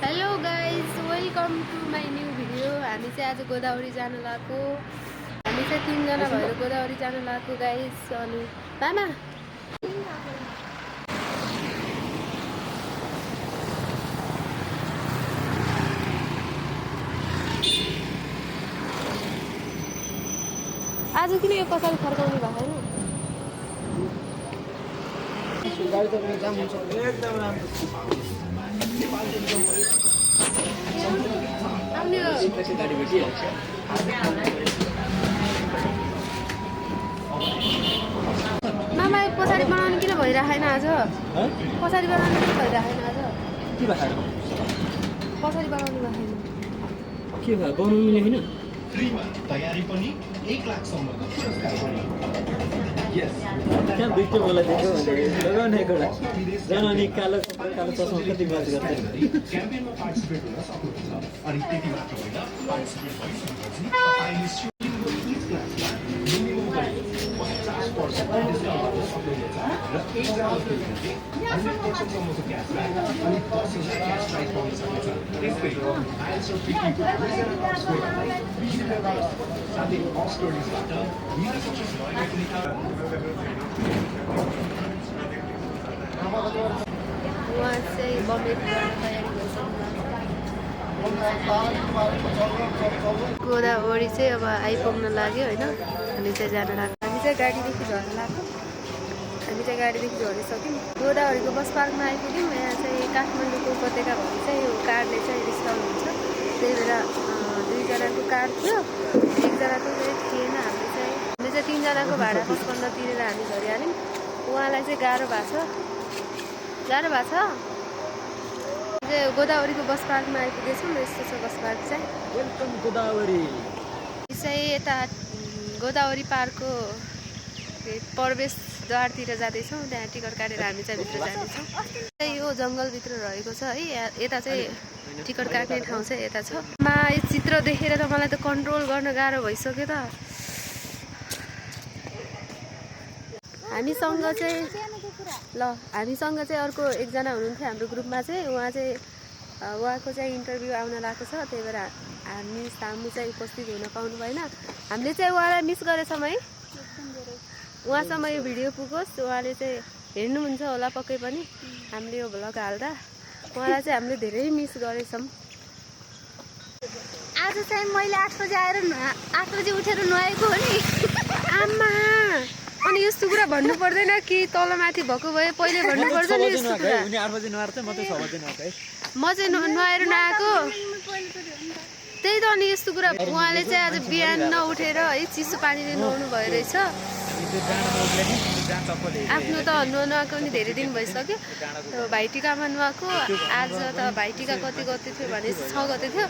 Hello guys welcome to my new video. हामी चाहिँ आज गोदावरी जान लागेको। हामी चाहिँ 3 जना भएर गोदावरी जान लागेको गाइज। अनि मामा आज किन यो पछाडि फर्काउनु भएको छैन? मामा पछाडि बनाउनु किन भइरहेन आज? पछाडि बनाउनु किन भइरहेन आज? के भयो पछाडि बनाउनु भएन। के भयो बनाउनु मिल्यो होइन तयारी पनि 1 लाखसम्मको पुरस्कार पनि त्यहाँ दुईटै मलाई देख्यो भने लगाउने एउटा जान अनि कालो कालो चस्मा कति बात गर्छ क्याम्पेनमा पार्टिसिपेट हुन सक्नुहुन्छ अनि त्यति मात्र होइन पार्टिसिपेट भइसकेपछि तपाईले स्टुडेन्टको इच क्लासमा मिनिमम पनि 50% डिस्काउन्ट गर्न सक्नुहुनेछ र एकजनाको निम्ति 100% सम्मको क्यासब्याक अनि 10,000 क्यास प्राइज पाउन सक्नुहुन्छ। त्यस्तै आइएल्स र पिटीको दुईजना स्कोरहरूलाई साथै अक्सफोर्डबाट मिल्न सक्छ उहाँ चाहिँ बम्बे तयारी भइसक्नु। गोदावरी चाहिँ अब आइपुग्न लाग्यो होइन। हामी चाहिँ जान लाग्यो। हामी चाहिँ गाडीदेखि झर्न लाग्यो। हामी चाहिँ गाडीदेखि झरिसक्यौँ। गोदावरीको बस पार्कमा आइपुग्यौँ। यहाँ चाहिँ काठमाडौँको उपत्यका भएर चाहिँ यो कारले चाहिँ डिस्काउन्ट हुन्छ। त्यही भएर दुईजनाको कार थियो, एकजनाको चाहिँ थिएन। हामी चाहिँ 3 जनाको भाडा 55 तिरेर हामी झरिहाल्यौँ। उहाँलाई चाहिँ गाह्रो भएको छ। चाहिँ गोदावरीको बस पार्कमा आइपुगेछौँ। यस्तो छ बस पार्क चाहिँ। वेलकम गोदावरी। चाहिँ यता गोदावरी पार्कको प्रवेशद्वारतिर जाँदैछौँ। त्यहाँ टिकट काटेर हामी चाहिँ भित्र जाँदैछौँ। यो जङ्गलभित्र रहेको छ है। यता चाहिँ टिकट काट्ने ठाउँ चाहिँ यता छ। मा यो चित्र देखेर त मलाई त कन्ट्रोल गर्न गाह्रो भइसक्यो त। हामीसँग चाहिँ अर्को एकजना हुनुहुन्थ्यो हाम्रो ग्रुपमा चाहिँ। उहाँको चाहिँ इन्टरभ्यू आउन लागेको छ। त्यही भएर हामी सामु चाहिँ उपस्थित हुन पाउनु भएन। हामीले चाहिँ उहाँलाई मिस गरेछौँ है। उहाँसम्म यो भिडियो पुगोस्। उहाँले चाहिँ हेर्नुहुन्छ होला पक्कै पनि हामीले यो भ्लग हाल्दा। उहाँलाई चाहिँ हामीले धेरै मिस गरेछौँ। आज चाहिँ मैले 8 बजे उठेर नुहाएको हो नि। आमा अनि यस्तो कुरा भन्नु पर्दैन कि तलमाथि भएको भए पहिले भन्नु पर्छ नि यस्तो कुरा। उनी 8 बजे नुहाएर चाहिँ म चाहिँ 6 बजे नुहाएको है। म चाहिँ नुहाएर नआएको। त्यही त अनि यस्तो कुरा। उहाँले चाहिँ आज बिहान नउठेर है चिसो पानीले नुहाउनु भयो रहेछ। आफ्नो त नुहाएको नि धेरै दिन भइसक्यो। भाइटिकामा नुहाएको। आज त भाइटिका कति गते थियो भने 6 गते थियो।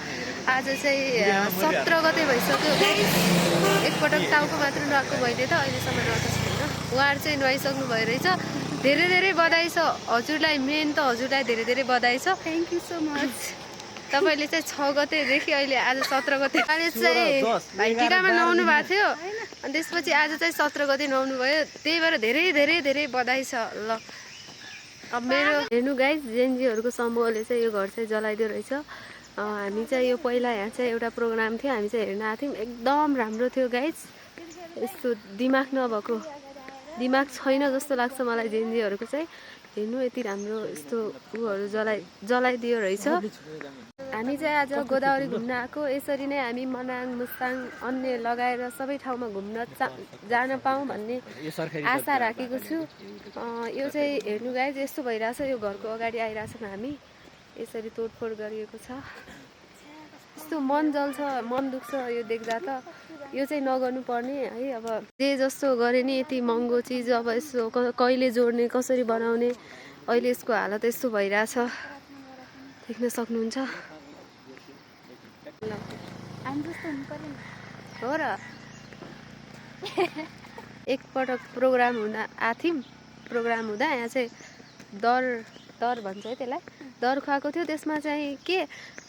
आज चाहिँ 17 गते भइसक्यो। एकपटक टाउको मात्र नुहाएको भइले त अहिलेसम्म नुहाएको छैन। उहाँहरू चाहिँ नुहाइसक्नु भयो रहेछ। धेरै धेरै बधाई छ हजुरलाई। मेन त हजुरलाई धेरै धेरै बधाई छ। Thank you so much. तपाईँले चाहिँ 6 गतेदेखि अहिले आज 17 गते अहिले चाहिँ भाइटिकामा नुहाउनु भएको थियो। अनि त्यसपछि आज चाहिँ 17 गते नुहाउनु भयो। त्यही भएर धेरै धेरै धेरै बधाई छ। ल अब मेरो हेर्नु गाइज जेएनजीहरूको समूहले चाहिँ यो घर चाहिँ जलाइदियो रहेछ। हामी चाहिँ यो पहिला यहाँ चाहिँ एउटा प्रोग्राम थियो। हामी चाहिँ हेर्न आएको थियौँ। एकदम राम्रो थियो गाइज। यस्तो दिमाग नभएको दिमाग छैन जस्तो लाग्छ मलाई जेएनजीहरूको चाहिँ। हेर्नु यति राम्रो यस्तो उहरू जलाइदियो रहेछ। हामी चाहिँ आज गोदावरी घुम्न आएको। यसरी नै हामी मनाङ मुस्ताङ अन्य लगाएर सबै ठाउँमा घुम्न जान पाऊँ भन्ने आशा राखेको छु। यो चाहिँ हेर्नु गाइज यस्तो भइरहेछ। यो घरको अगाडि आइरहेछौँ हामी। यसरी तोडफोड गरिएको छ। यस्तो मन जल्छ, मन दुख्छ यो देख्दा त। यो चाहिँ नगर्नु पर्ने है। अब जे जस्तो गरे नि यति महँगो चिज अब यसो कहिले जोड्ने कसरी बनाउने अहिले यसको हालत यस्तो भइरहेछ। देख्न सक्नुहुन्छ हो र। एकपटक प्रोग्राम हुँदा आएको थियौँ। प्रोग्राम हुँदा यहाँ चाहिँ दर भन्छ है त्यसलाई। दर खुवाएको थियो। त्यसमा चाहिँ के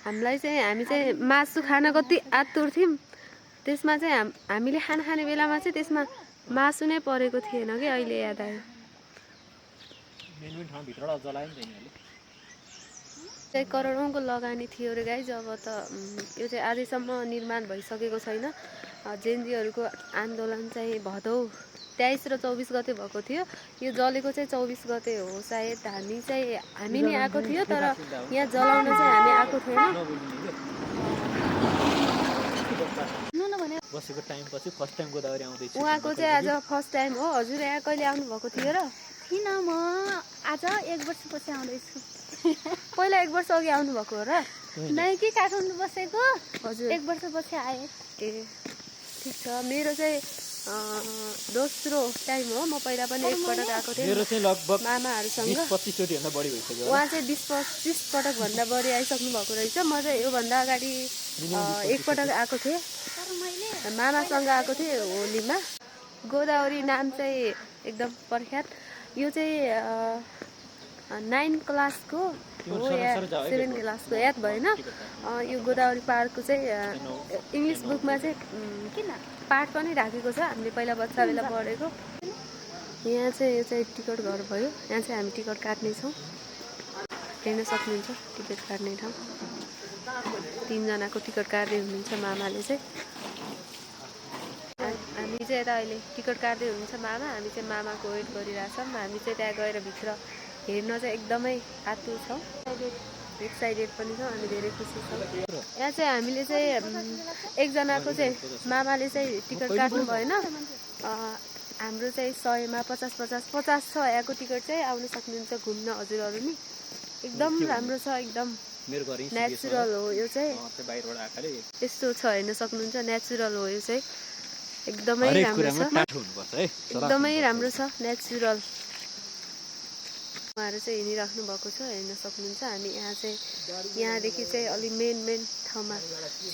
हामी चाहिँ मासु खान कति आतुर थियौँ। त्यसमा चाहिँ हामीले खाने बेलामा चाहिँ त्यसमा मासु नै परेको थिएन कि। अहिले याद आयो। चाहिँ करोडौँको लगानी थियो रे गाइज। अब त यो चाहिँ आजैसम्म निर्माण भइसकेको छैन। जेएनजीहरूको आन्दोलन चाहिँ भदौ 23 र 24 गते भएको थियो। यो जलेको चाहिँ 24 गते हो सायद। हामी नै आएको थियो, तर यहाँ जलाउन चाहिँ हामी आएको थिएन। बसेको टाइमपछि फर्स्ट टाइम गोदावरी आउँदैछ। उहाँको चाहिँ आज फर्स्ट टाइम हो। हजुर यहाँ कहिले आउनुभएको थियो र? किन म आज 1 वर्षपछि आउँदैछु। पहिला 1 वर्ष अघि आउनुभएको हो र? नै कि काठमाडौँ बसेको हजुर 1 वर्षपछि आएँ। ए ठिक छ। मेरो चाहिँ दोस्रो टाइम हो। म पहिला पनि एकपटक आएको थिएँ मेरो चाहिँ लगभग मामाहरूसँग। 20-25 चोटि भन्दा बढी भइसक्यो। उहाँ चाहिँ 20-25 पटक भन्दा बढी आइसक्नु भएको रहेछ। म चाहिँ योभन्दा अगाडि एकपटक आएको थिएँ, मामासँग आएको थिएँ होलीमा। गोदावरी नाम चाहिँ एकदम प्रख्यात। यो चाहिँ 9 क्लासको हो या 7 क्लासको याद भएन। यो गोदावरी पार्कको चाहिँ इङ्ग्लिस बुकमा चाहिँ किन पाठ पनि राखेको छ। हामीले पहिला बच्चा बेला पढेको। यहाँ चाहिँ यो चाहिँ टिकट घर भयो। यहाँ चाहिँ हामी टिकट काट्नेछौँ। हेर्न सक्नुहुन्छ टिकट काट्ने ठाउँ। 3 जनाको टिकट काट्दै हुनुहुन्छ मामाले चाहिँ। हामी चाहिँ यता अहिले टिकट काट्दै हुनुहुन्छ मामा। हामी चाहिँ मामाको वेट गरिरहेछौँ। हामी चाहिँ त्यहाँ गएर भित्र हेर्न चाहिँ एकदमै आतुर छौँ, एक्साइटेड पनि छौँ। हामी धेरै खुसी छौँ। यहाँ चाहिँ हामीले चाहिँ एकजनाको चाहिँ मामाले चाहिँ टिकट काट्नु भएन। हाम्रो चाहिँ 100मा 50 छ यहाँको टिकट चाहिँ। आउन सक्नुहुन्छ घुम्न हजुरहरू नि। एकदम राम्रो छ, एकदम नेचुरल हो यो चाहिँ। बाहिरबाट आएकाले यस्तो छ, हेर्न सक्नुहुन्छ नेचुरल हो यो चाहिँ। एकदमै राम्रो छ, एकदमै राम्रो छ, नेचुरल। उहाँहरू चाहिँ हिँडिराख्नु भएको छ, हेर्न सक्नुहुन्छ। हामी यहाँ चाहिँ यहाँदेखि चाहिँ अलि मेन ठाउँमा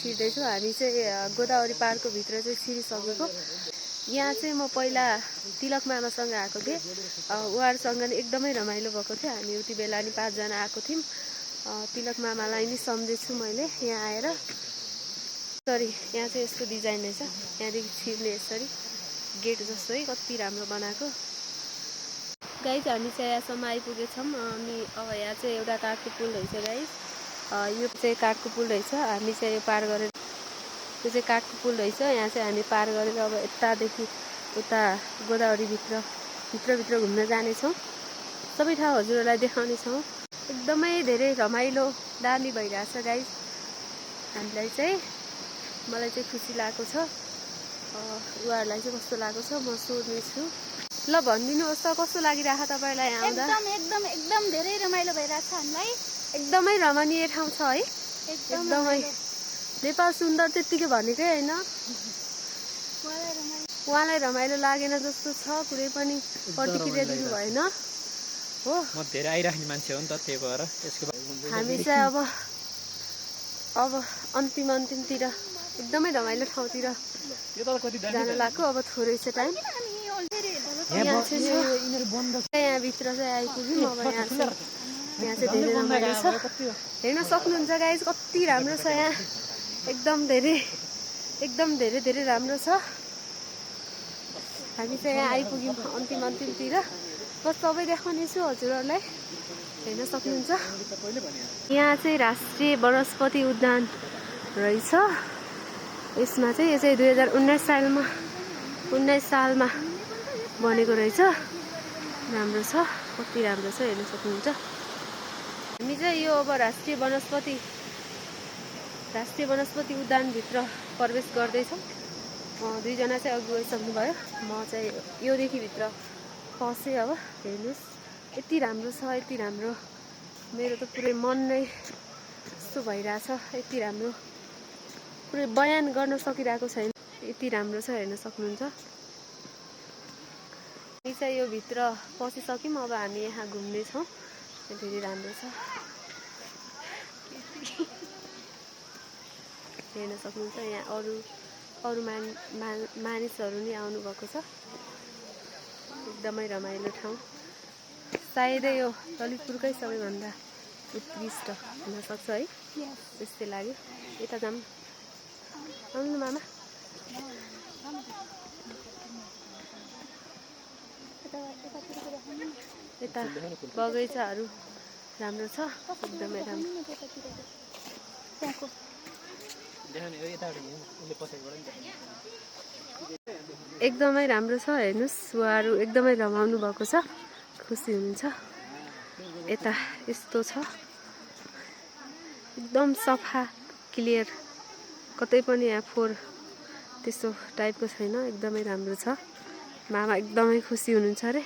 छिर्दैछौँ। हामी चाहिँ गोदावरी पार्कको भित्र चाहिँ छिरिसकेको। यहाँ चाहिँ म पहिला तिलक मामासँग आएको थिएँ। उहाँहरूसँग नि एकदमै रमाइलो भएको थियो। हामी उति बेला नि 5 जना आएको थियौँ। तिलक मामालाई नि सम्झेछु मैले यहाँ आएर। सरी, यहाँ चाहिँ यस्तो डिजाइन रहेछ। यहाँदेखि छिर्ने यसरी गेट जस्तो है, कति राम्रो बनाएको। गाइज हामी चाहिँ यहाँसम्म आइपुगेछौँ। अनि अब यहाँ चाहिँ एउटा काठको पुल रहेछ गाइज। यो चाहिँ काठको पुल रहेछ। हामी चाहिँ यो पार गरेर, यो चाहिँ काठको पुल रहेछ। यहाँ चाहिँ हामी पार गरेर अब यतादेखि उता गोदावरी भित्र घुम्न जानेछौँ। सबै ठाउँ हजुरहरूलाई देखाउनेछौँ। एकदमै धेरै रमाइलो दामी भइरहेछ गाइज। हामीलाई चाहिँ, मलाई चाहिँ खुसी लागेको छ। उहाँहरूलाई चाहिँ कस्तो लागेको छ म सोध्नेछु। ल भनिदिनुहोस् त, कस्तो लागिरहेको तपाईँलाई यहाँ आउँदा? एकदम धेरै रमाइलो भइरहेछ हामीलाई। एकदमै रमणीय ठाउँ छ है। एकदमै नेपाल सुन्दर त्यत्तिकै भनेकै होइन, उहाँलाई रमाइलो लागेन जस्तो छ। कुनै पनि प्रतिक्रिया दिनु भएन हो। म धेरै आइराख्ने मान्छे हो नि त, त्यही भएर यसको हामी चाहिँ अब अन्तिमतिर एकदमै रमाइलो ठाउँतिर जान लाग्यो। अब थोरै छ टाइम। यहाँ भित्र चाहिँ आइपुग्यौँ। अब यहाँ चाहिँ धेरै रमाइलो छ। हेर्न सक्नुहुन्छ गाइज कति राम्रो छ यहाँ। एकदम धेरै राम्रो छ। हामी चाहिँ यहाँ आइपुग्यौँ अन्तिमतिर। बस सबै देखाउनेछु हजुरहरूलाई, हेर्न सक्नुहुन्छ। यहाँ चाहिँ राष्ट्रिय वनस्पति उद्यान रहेछ। यसमा चाहिँ यो चाहिँ 2019 सालमा बनेको रहेछ। राम्रो छ, कति राम्रो छ, हेर्न सक्नुहुन्छ। हामी चाहिँ यो अब राष्ट्रिय वनस्पति उद्यानभित्र प्रवेश गर्दैछौँ। 2 जना चाहिँ अघि गइसक्नुभयो। म चाहिँ योदेखि भित्र पसेँ। अब हेर्नुहोस् यति राम्रो छ, यति राम्रो। मेरो त पुरै मन नै यस्तो भइरहेछ। यति राम्रो, पुरै बयान गर्न सकिरहेको छैन, यति राम्रो छ, हेर्न सक्नुहुन्छ। हामी चाहिँ यो भित्र पसिसक्यौँ। अब हामी यहाँ घुम्नेछौँ। धेरै राम्रो छ, हेर्न सक्नुहुन्छ। यहाँ अरू मानिसहरू नि आउनुभएको छ। एकदमै रमाइलो ठाउँ। सायदै यो ललितपुरकै सबैभन्दा उत्कृष्ट हुनसक्छ है, त्यस्तै लाग्यो। यता जाऊँ, आउनु मामा। यता बगैँचाहरू राम्रो छ एकदमै राम्रो त्यहाँको एकदमै राम्रो छ हेर्नुस् उहाँहरू एकदमै रमाउनु भएको छ खुसी हुनुहुन्छ यता यस्तो छ एकदम सफा क्लियर कतै पनि यहाँ फोहोर त्यस्तो टाइपको छैन एकदमै राम्रो छ मामा एकदमै खुसी हुनुहुन्छ अरे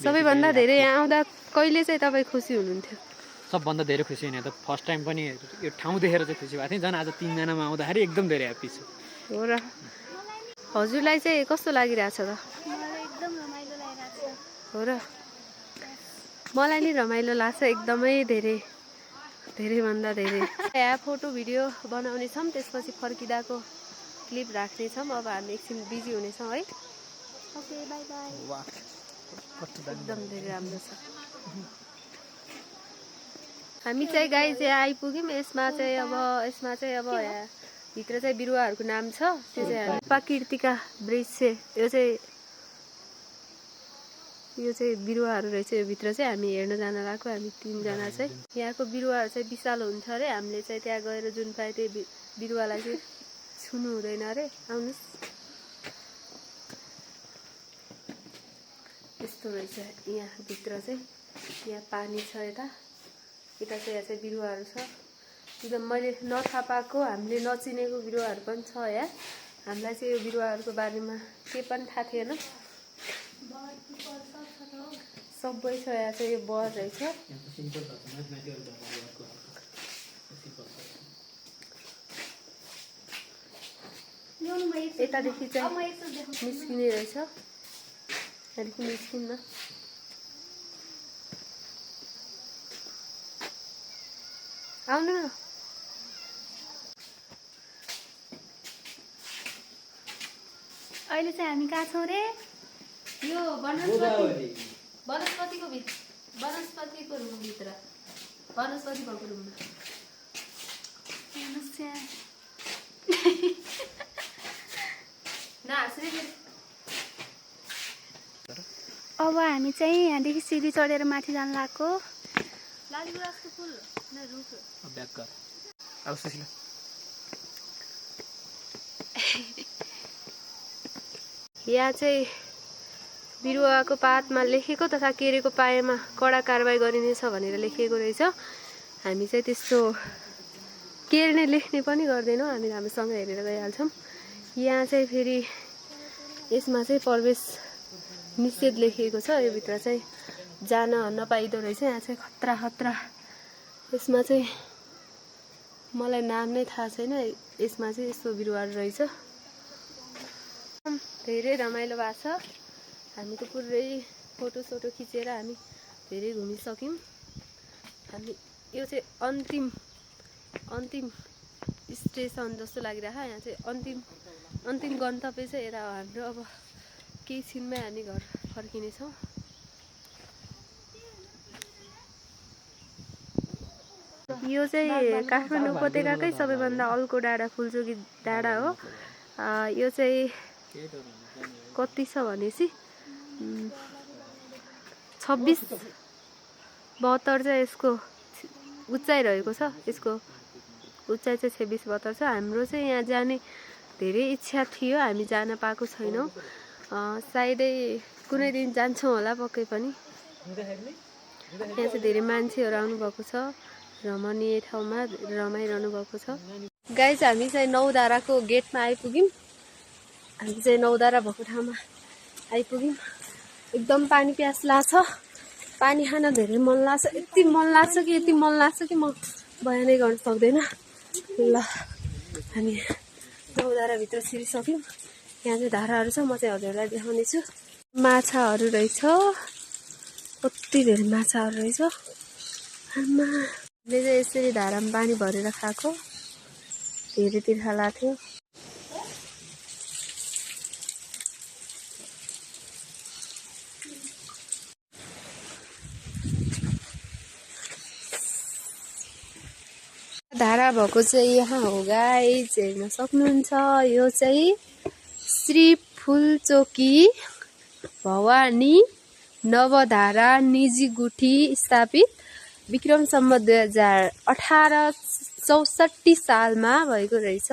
सबैभन्दा धेरै यहाँ आउँदा कहिले चाहिँ तपाईँ खुसी हुनुहुन्थ्यो सबभन्दा धेरै खुसी हुने त फर्स्ट टाइम पनि यो ठाउँ देखेर चाहिँ खुसी भएको थिएँ झन् आज 3 जनामा आउँदाखेरि एकदम धेरै ह्याप्पी छु हो र हजुरलाई चाहिँ कस्तो लागिरहेछ त मलाई एकदम रमाइलो लागिरहेको छ हो र मलाई नि रमाइलो लाग्छ एकदमै धेरै धेरैभन्दा धेरै यहाँ फोटो भिडियो बनाउने छौँ त्यसपछि फर्किँदाको क्लिप राख्नेछौँ अब हामी एकछिन बिजी हुनेछौँ है ओके बाई बाई एकदम धेरै राम्रो छ हामी चाहिँ गाई चाहिँ आइपुग्यौँ यसमा चाहिँ अब यहाँ भित्र चाहिँ बिरुवाहरूको नाम छ त्यो चाहिँ प्राकृतिका वृक्ष यो चाहिँ बिरुवाहरू रहेछ यो भित्र चाहिँ हामी हेर्न जान लागेको हामी 3 जना चाहिँ यहाँको बिरुवाहरू चाहिँ विशाल हुन्छ अरे हामीले चाहिँ त्यहाँ गएर जुन पाए त्यही बिरुवालाई चाहिँ छुनु हुँदैन अरे आउनुहोस् यस्तो रहेछ यहाँ भित्र चाहिँ यहाँ पानी छ यता चाहिँ यहाँ चाहिँ बिरुवाहरू छ एकदम मैले नथाहा पाएको हामीले नचिनेको बिरुवाहरू पनि छ यहाँ हामीलाई चाहिँ यो बिरुवाहरूको बारेमा केही पनि थाहा थिएन सबै छ यहाँ चाहिँ यो बर रहेछ यतादेखि चाहिँ निस्किने रहेछ यहाँदेखि निस्किन्न आउनु न अहिले चाहिँ हामी कहाँ छौँ रे यो वनस्पतिको रुमभित्र वनस्पति भएको रुममा हेर्नुहोस् यहाँ अब हामी चाहिँ यहाँदेखि सिडी चढेर माथि जान लागेको लालीगुँरासको फुल न रुख ब्याक कर अब सुशीला यहाँ चाहिँ बिरुवाको पातमा लेखेको तथा केरेको पाएमा कडा कारबाही गरिनेछ भनेर लेखिएको रहेछ हामी चाहिँ त्यस्तो केर्ने लेख्ने पनि गर्दैनौँ हामी राम्रोसँग हेरेर गइहाल्छौँ यहाँ चाहिँ फेरि यसमा चाहिँ प्रवेश निषेध लेखिएको छ यो भित्र चाहिँ जान नपाइदो रहेछ यहाँ चाहिँ खतरा यसमा चाहिँ मलाई नाम नै थाहा छैन यसमा चाहिँ यस्तो बिरुवाहरू रहेछ धेरै रमाइलो भएको छ हामी त पुरै फोटोसोटो खिचेर हामी धेरै घुमिसक्यौँ हामी यो चाहिँ अन्तिम स्टेसन जस्तो लागिरहेको यहाँ चाहिँ अन्तिम गन्तव्य चाहिँ यता हो हाम्रो अब केही छिनमै हामी घर फर्किनेछौँ यो चाहिँ काठमाडौँ उपत्यकाकै सबैभन्दा अल्को डाँडा फुलचोकी डाँडा हो यो चाहिँ कति छ भनेपछि 26-72 चाहिँ यसको उचाइ रहेको छ यसको उचाइ चाहिँ 26-72 छ हाम्रो चाहिँ यहाँ जाने धेरै इच्छा थियो हामी जान पाएको छैनौँ सायदै कुनै दिन जान्छौँ होला पक्कै पनि यहाँ चाहिँ धेरै मान्छेहरू आउनुभएको छ रमणीय ठाउँमा रमाइरहनु भएको छ गाइज हामी चाहिँ नौधाराको गेटमा आइपुग्यौँ हामी चाहिँ नौधारा भएको ठाउँमा आइपुग्यौँ एकदम पानी प्यास लाग्छ पानी खान धेरै मन लाग्छ यति मन लाग्छ कि म बयानै गर्न सक्दैन ल हामी नौधाराभित्र छिरिसक्यौँ यहाँ चाहिँ धाराहरू छ म चाहिँ हजुरलाई देखाउने छु माछाहरू रहेछ कति धेरै माछाहरू रहेछ आमाले चाहिँ यसरी धारामा पानी भरेर खाएको धेरै तिर्खा लाग्थ्यो धारा भएको चाहिँ यहाँ हो गाइस हेर्न सक्नुहुन्छ यो चाहिँ श्री फुलचोकी भवानी नवधारा निजी गुठी स्थापित विक्रम सम्वत 2018-64 सालमा भएको रहेछ।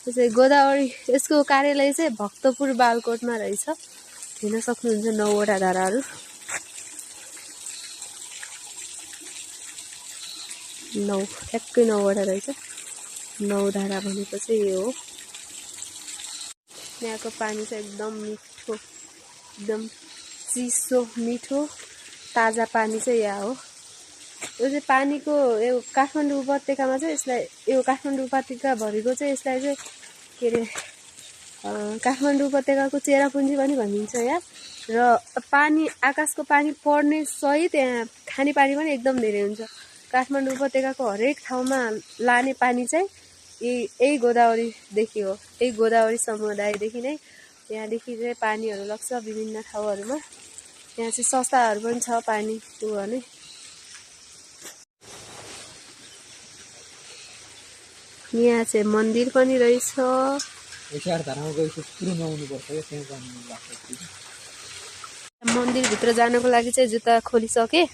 चाहिँ गोदावरी यसको कार्यालय चाहिँ भक्तपुर बालकोटमा रहेछ। हेर्न सक्नुहुन्छ 9वटा धाराहरू। 9 ठ्याक्कै 9वटा रहेछ। 9 धारा भनेको चाहिँ यो हो। यहाँको पानी चाहिँ एकदम मिठो, एकदम चिसो मिठो ताजा पानी चाहिँ यहाँ हो। यो चाहिँ पानीको यो काठमाडौँ उपत्यकामा चाहिँ यसलाई यो काठमाडौँ उपत्यकाभरिको चाहिँ यसलाई चाहिँ के अरे काठमाडौँ उपत्यकाको चेरापुन्जी पनि भनिन्छ यहाँ। र पानी आकाशको पानी पर्ने सहित यहाँ खाने पानी पनि एकदम धेरै हुन्छ। काठमाडौँ उपत्यकाको हरेक ठाउँमा लाने पानी चाहिँ यही गोदावरीदेखि हो। यही गोदावरी समुदायदेखि नै यहाँदेखि चाहिँ पानीहरू लग्छ विभिन्न ठाउँहरूमा। यहाँ चाहिँ संस्थाहरू पनि छ पानीको भने। यहाँ चाहिँ मन्दिर पनि रहेछ। मन्दिरभित्र जानको लागि चाहिँ जुत्ता खोलिसके।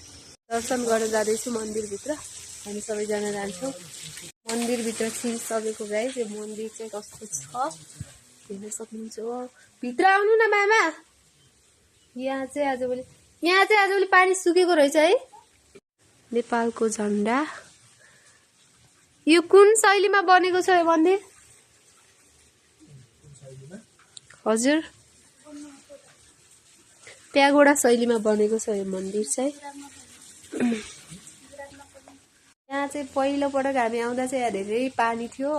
दर्शन गर्न जाँदैछु मन्दिरभित्र। हामी सबैजना जान्छौँ। मन्दिरभित्र छिरिसकेको गाइस। यो मन्दिर चाहिँ कस्तो छ हेर्न सक्नुहुन्छ। भित्र आउनु न मामा। यहाँ चाहिँ आजभोलि पानी सुकेको रहेछ है। नेपालको झन्डा। यो कुन शैलीमा बनेको छ यो मन्दिर? हजुर प्यागोडा शैलीमा बनेको छ यो मन्दिर चाहिँ। यहाँ चाहिँ पहिलो पटक हामी आउँदा चाहिँ यहाँ धेरै पानी थियो।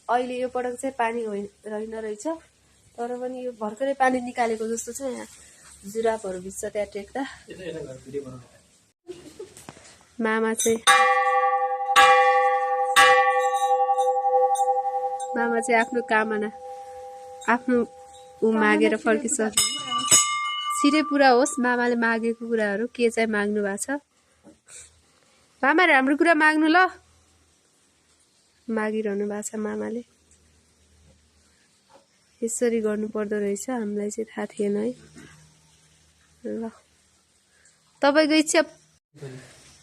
अहिले यो पटक चाहिँ पानी रहेन रहेछ। तर पनि यो भर्खरै पानी निकालेको जस्तो छ। यहाँ जुराफहरू भिज्छ त्यहाँ टेक्दा। मामा चाहिँ आफ्नो कामना आफ्नो मागेर फर्किसक्यो। छिटै पुरा होस् मामाले मागेको कुराहरू। के चाहिँ माग्नु भएको छ मामा? राम्रो कुरा माग्नु ल। मागिरहनु भएको छ मामाले। यसरी गर्नु पर्दो रहेछ। हामीलाई चाहिँ थाहा थिएन है। ल तपाईँको इच्छा,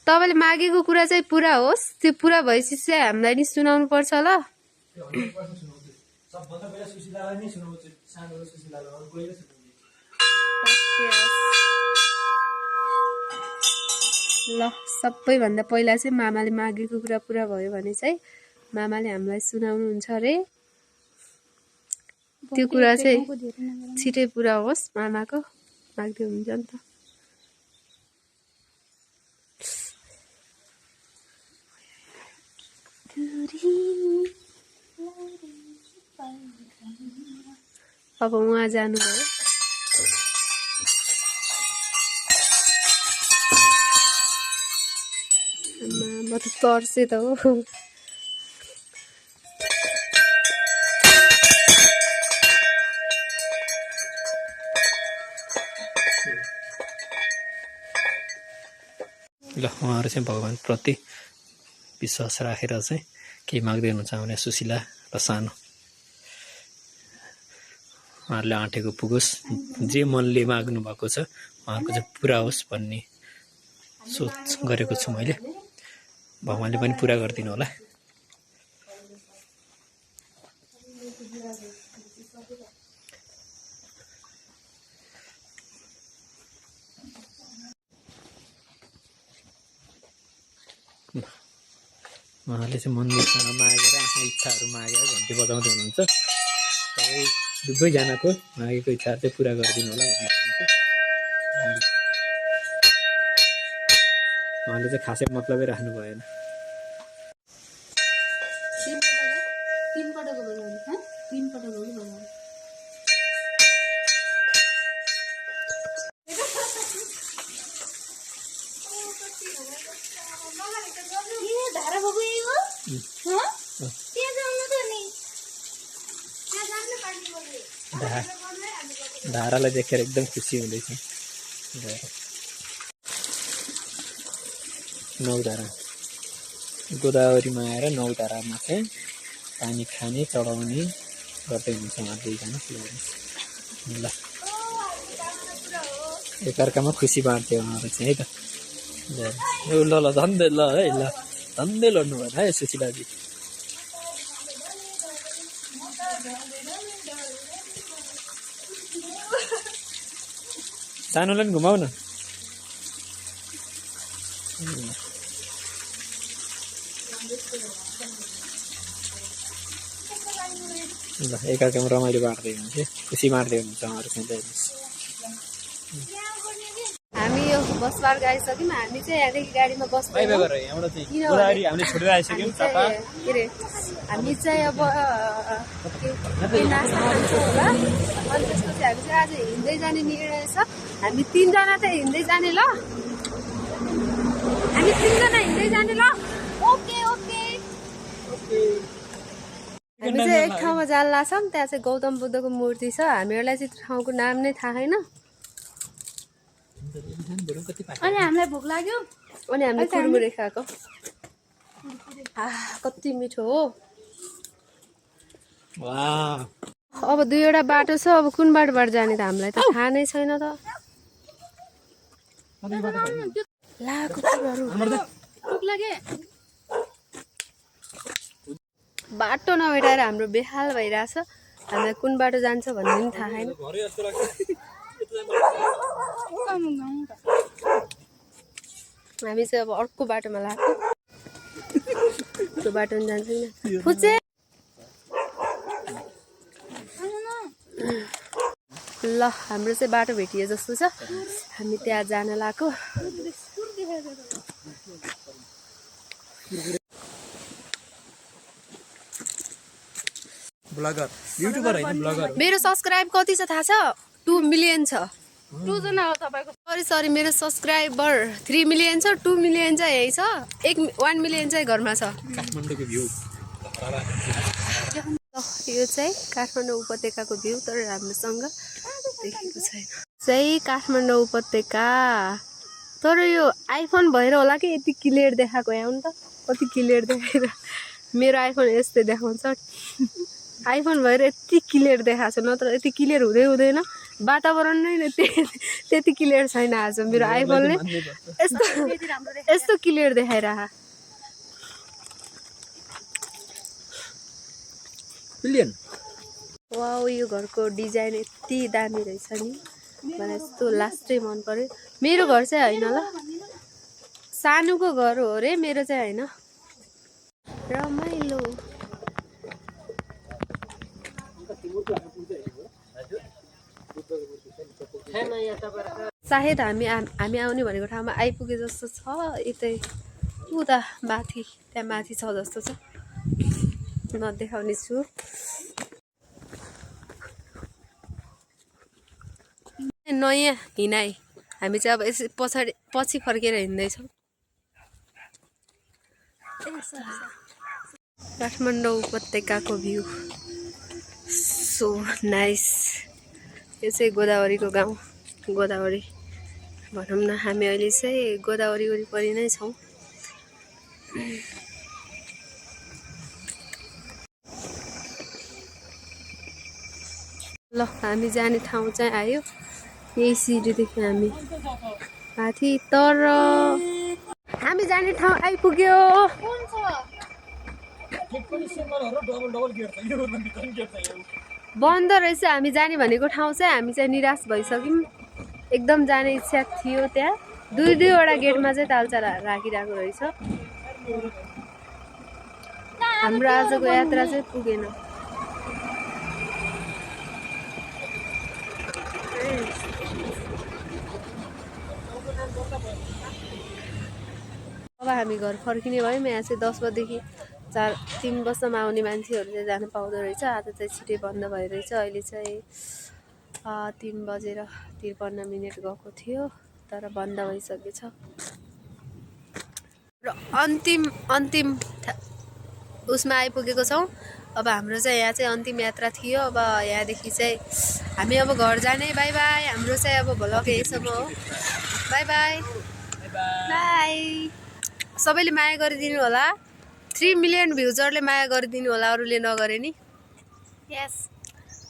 तपाईँले मागेको कुरा चाहिँ पुरा होस्। त्यो पुरा भएपछि चाहिँ हामीलाई नि सुनाउनु पर्छ ल। ल सबैभन्दा पहिला चाहिँ मामाले मागेको कुरा पुरा भयो भने चाहिँ मामाले हामीलाई सुनाउनुहुन्छ अरे। त्यो कुरा चाहिँ छिटै पुरा होस् मामाको। माग्दै हुन्छ नि त। अब उहाँ जानुभयो। म त तर्से त हो। ल उहाँहरू चाहिँ भगवान्प्रति विश्वास राखेर चाहिँ केही माग्दै हुनुहुन्छ भने सुशीला र सानो उहाँहरूले आँटेको पुगोस्। जे मनले माग्नु भएको छ उहाँहरूको चाहिँ पुरा होस् भन्ने सोच गरेको छु मैले। भगवान्ले पनि पुरा गरिदिनु होला। उहाँले चाहिँ मन्दिरसँग मागेर आफ्नो इच्छाहरू मागेर घन्टी बजाउँदै हुनुहुन्छ। सबै दुवैजनाको मागेको इच्छाहरू चाहिँ पुरा गरिदिनु होला भन्ने चाहन्छु। उहाँले चाहिँ खासै मतलबै राख्नु भएन। धारालाई देखेर एकदम खुसी हुँदैछ। 9 धारा गोदावरीमा आएर 9 धारामा चाहिँ पानी खाने चढाउने गर्दै हुन्छ उहाँ दुईजना। ल एकअर्कामा खुसी बाँड्थ्यो उहाँहरू चाहिँ है त। ल ल झन्डै ल है ल झन्डै लड्नु भएन है सुशीलाजी सानोलाई पनि घुमाउ न ल एकाअर्कामा रमाइलो बाँड्दै हुनुहुन्छ खुसी मार्दै हुनुहुन्छ उहाँहरूसँग हामी यो बस पार्क आइसक्यौँ हामी चाहिँ यहाँदेखि गाडीमा बस्दैनौँ के अरे हामी चाहिँ अब नास्ता खान्छौँ होला अनि त्यसपछि हामी चाहिँ आज हिँड्दै जाने निर्णय छ हामी 3 जना चाहिँ हिँड्दै जाने ल हामी 3 जना हिँड्दै जाने ल ओके ओके हामी चाहिँ एक ठाउँमा जान लाग्छौँ त्यहाँ चाहिँ गौतम बुद्धको मूर्ति छ हामीहरूलाई चाहिँ ठाउँको नाम नै थाहा छैन अनि हामीलाई भोक लाग्यो अनि हामीले कुरमुरे खाएको कति मिठो हो अब 2वटा बाटो छ अब कुन बाटोबाट जाने त हामीलाई त थाहा नै छैन त भोक लाग्यो बाटो नभेटाएर हाम्रो बेहाल भइरहेछ हामीलाई कुन बाटो जान्छ भन्ने पनि थाहा छैन हामी चाहिँ अब अर्को बाटोमा लाग्यो त्यो बाटोमा जान्छौँ फुचे ल हाम्रो चाहिँ बाटो भेटिए जस्तो छ हामी त्यहाँ जान लाग्यो ब्लगर युट्युबर हैन ब्लगर मेरो सब्स्क्राइब कति छ थाहा छ 2 मिलियन छ 2 जना हो तपाईको सरी मेरो सब्स्क्राइबर 3 मिलियन छ 2 मिलियन चाहिँ यही छ 1 मिलियन चाहिँ घरमा छ काठमाडौँको भ्यू यो चाहिँ काठमाडौँ उपत्यकाको भ्यू तर राम्रोसँग देखेको छैन चाहिँ काठमाडौँ उपत्यका तर यो आइफोन भएर होला कि यति क्लियर देखाएको यहाँ त कति क्लियर देखाएर मेरो आइफोन यस्तै देखाउँछ आइफोन भएर यति क्लियर देखाएको छ नत्र यति क्लियर हुँदैन वातावरण नै त्यति क्लियर छैन आज मेरो आइफोनले यस्तो क्लियर देखाइरह बिलियन वाउ यो घरको डिजाइन यति दामी रहेछ नि मलाई यस्तो लास्टै मन पर्यो मेरो घर चाहिँ होइन ल सानोको घर हो रे मेरो चाहिँ होइन रमाइलो सायद हामी आउने भनेको ठाउँमा आइपुगे जस्तो छ यतै उता माथि त्यहाँ माथि छ जस्तो छ नदेखाउने छु नयाँ हिँडाइ हामी चाहिँ अब यसै पछि फर्केर हिँड्दैछौँ काठमाडौँ उपत्यकाको भ्यू सो नाइस यो चाहिँ गोदावरीको गाउँ गोदावरी भनौँ न हामी अहिले चाहिँ गोदावरी वरिपरि नै छौँ ल हामी जाने ठाउँ चाहिँ आयो यही सिडीदेखि हामी माथि तर हामी जाने ठाउँ आइपुग्यो बन्द रहेछ हामी जाने भनेको ठाउँ चाहिँ हामी चाहिँ निराश भइसक्यौँ एकदम जाने इच्छा थियो त्यहाँ दुईवटा गेटमा चाहिँ तालचा राखिरहेको रहेछ हाम्रो आजको यात्रा चाहिँ पुगेन अब हामी घर फर्किने भयौँ यहाँ चाहिँ 10 बजेदेखि 3 बजीसम्म आउने मान्छेहरू चाहिँ जानु पाउँदो रहेछ आज चाहिँ छिटै बन्द भइरहेछ अहिले चाहिँ 3 बजेर 53 मिनट गएको थियो तर बन्द भइसकेछ र अन्तिम उसमा आइपुगेको छौँ अब हाम्रो चाहिँ यहाँ चाहिँ अन्तिम यात्रा थियो अब यहाँदेखि चाहिँ हामी अब घर जाने बाई बाई हाम्रो चाहिँ अब भ्लग यहीसम्म हो बाई बाई बाई सबैले माया गरिदिनु होला 3 मिलियन भ्युजरले माया गरिदिनु होला अरूले नगरे नि यस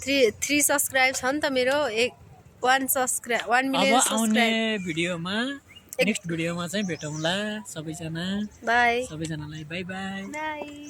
3 सब्स्क्राइब छ नि त मेरो 1 मिलियन आउने भिडियोमा नेक्स्ट भिडियोमा चाहिँ भेटौँला सबैजना बाई सबैजनालाई बाई बाई बाई